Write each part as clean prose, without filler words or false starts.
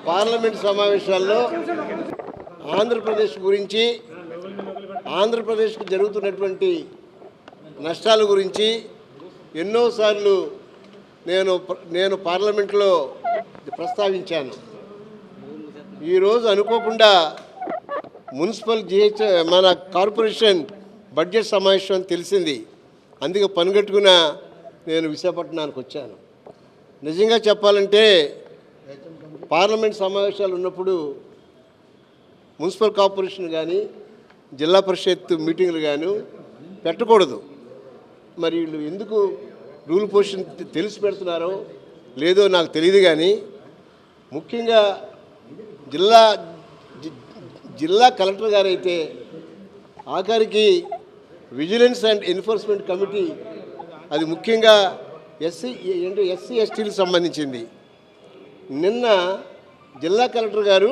Parliament సమావేశాల్లో ఆంధ్రప్రదేశ్ గురించి, ఆంధ్రప్రదేశ్కు జరుగుతున్నటువంటి నష్టాల గురించి ఎన్నోసార్లు నేను పార్లమెంట్లో ప్రస్తావించాను. ఈరోజు అనుకోకుండా మున్సిపల్ మన కార్పొరేషన్ బడ్జెట్ సమావేశం తెలిసింది. అందుకే పనిగట్టుకున్న నేను విశాఖపట్నానికి వచ్చాను. నిజంగా చెప్పాలంటే పార్లమెంట్ సమావేశాలు ఉన్నప్పుడు మున్సిపల్ కార్పొరేషన్ కానీ జిల్లా పరిషత్ మీటింగ్లు కానీ పెట్టకూడదు. మరి వీళ్ళు ఎందుకు రూల్ పొజిషన్ తెలిసి పెడుతున్నారో లేదో నాకు తెలియదు. కానీ ముఖ్యంగా జిల్లా కలెక్టర్ గారైతే ఆఖరికి విజిలెన్స్ అండ్ ఎన్ఫోర్స్మెంట్ కమిటీ, అది ముఖ్యంగా ఎస్సీ ఎస్టీలకు సంబంధించింది. నిన్న జిల్లా కలెక్టర్ గారు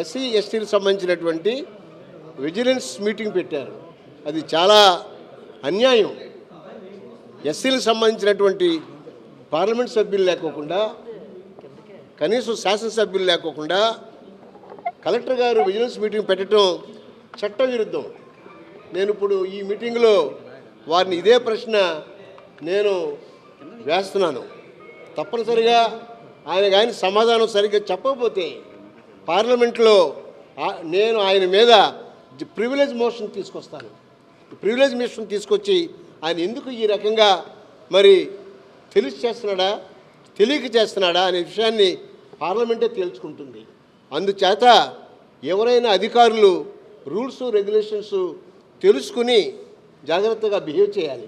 ఎస్సీ ఎస్టీలకు సంబంధించినటువంటి విజిలెన్స్ మీటింగ్ పెట్టారు. అది చాలా అన్యాయం. ఎస్సీలకు సంబంధించినటువంటి పార్లమెంట్ సభ్యులు లేకోకుండా, కనీసం శాసనసభ్యులు లేకోకుండా కలెక్టర్ గారు విజిలెన్స్ మీటింగ్ పెట్టడం చట్టవిరుద్ధం. నేను ఇప్పుడు ఈ మీటింగ్లో వారిని ఇదే ప్రశ్న నేను వేస్తున్నాను. తప్పనిసరిగా ఆయన సమాధానం సరిగ్గా చెప్పకపోతే పార్లమెంట్లో నేను ఆయన మీద ప్రివిలేజ్ మోషన్ తీసుకొస్తాను. ప్రివిలేజ్ మోషన్ తీసుకొచ్చి ఆయన ఎందుకు ఈ రకంగా మరి తెలిసి చేస్తున్నాడా, తెలియక చేస్తున్నాడా అనే విషయాన్ని పార్లమెంటే తేల్చుకుంటుంది. అందుచేత ఎవరైనా అధికారులు రూల్స్ రెగ్యులేషన్స్ తెలుసుకుని జాగ్రత్తగా బిహేవ్ చేయాలి.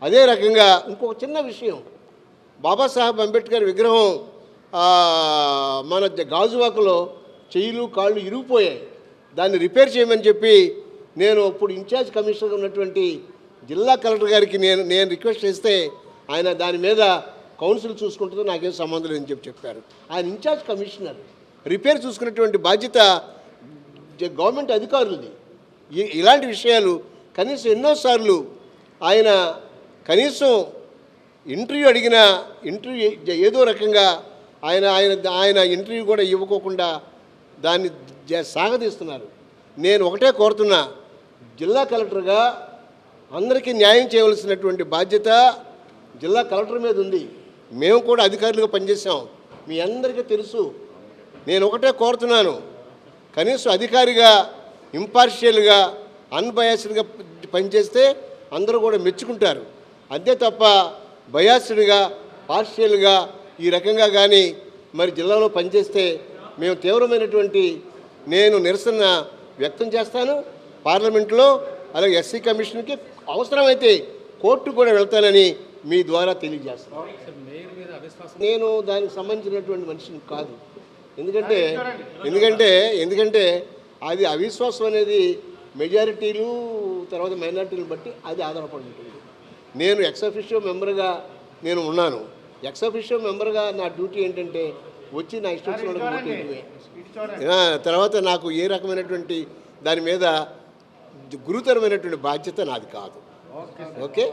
అదే రకంగా ఇంకొక చిన్న విషయం, బాబాసాహెబ్ అంబేద్కర్ విగ్రహం మన గాజువాకలో చెయ్యిలు కాళ్ళు ఇరిగిపోయాయి. దాన్ని రిపేర్ చేయమని చెప్పి నేను ఇప్పుడు ఇన్ఛార్జ్ కమిషనర్గా ఉన్నటువంటి జిల్లా కలెక్టర్ గారికి నేను రిక్వెస్ట్ చేస్తే ఆయన దాని మీద కౌన్సిల్ చూసుకుంటుందో నాకేం సంబంధం లేదని చెప్పారు. ఆయన ఇన్ఛార్జ్ కమిషనర్, రిపేర్ చూసుకున్నటువంటి బాధ్యత గవర్నమెంట్ అధికారులది. ఇలాంటి విషయాలు కనీసం ఎన్నోసార్లు ఆయన కనీసం ఇంటర్వ్యూ అడిగిన ఇంటర్వ్యూ ఏదో రకంగా ఆయన ఇంటర్వ్యూ కూడా ఇవ్వకోకుండా దాన్ని సాగదీస్తున్నారు. నేను ఒకటే కోరుతున్నా, జిల్లా కలెక్టర్గా అందరికీ న్యాయం చేయవలసినటువంటి బాధ్యత జిల్లా కలెక్టర్ మీద ఉంది. మేము కూడా అధికారులుగా పనిచేసాం, మీ అందరికీ తెలుసు. నేను ఒకటే కోరుతున్నాను, కనీసం అధికారిగా ఇంపార్షియల్గా అన్బయాస్డ్గా పనిచేస్తే అందరూ కూడా మెచ్చుకుంటారు. అంతే తప్ప బయాస్డ్గా పార్షియల్గా ఈ రకంగా కానీ మరి జిల్లాలో పనిచేస్తే మేము తీవ్రమైనటువంటి నిరసన వ్యక్తం చేస్తాను పార్లమెంట్లో. అలాగే ఎస్సీ కమిషన్కి అవసరమైతే కోర్టు కూడా వెళ్తానని మీ ద్వారా తెలియజేస్తాను. నేను దానికి సంబంధించినటువంటి మనిషిని కాదు. ఎందుకంటే అది అవిశ్వాసం అనేది మెజారిటీలు తర్వాత మైనారిటీలు బట్టి అది ఆధారపడి ఉంటుంది. నేను ఎక్స్-అఫిషియో మెంబర్గా నేను ఉన్నాను. ఎక్స్-అఫిషియో మెంబర్గా నా డ్యూటీ ఏంటంటే వచ్చి నా ఇష్టం తర్వాత నాకు ఏ రకమైనటువంటి దాని మీద గురుతరమైనటువంటి బాధ్యత నాది కాదు. ఓకే.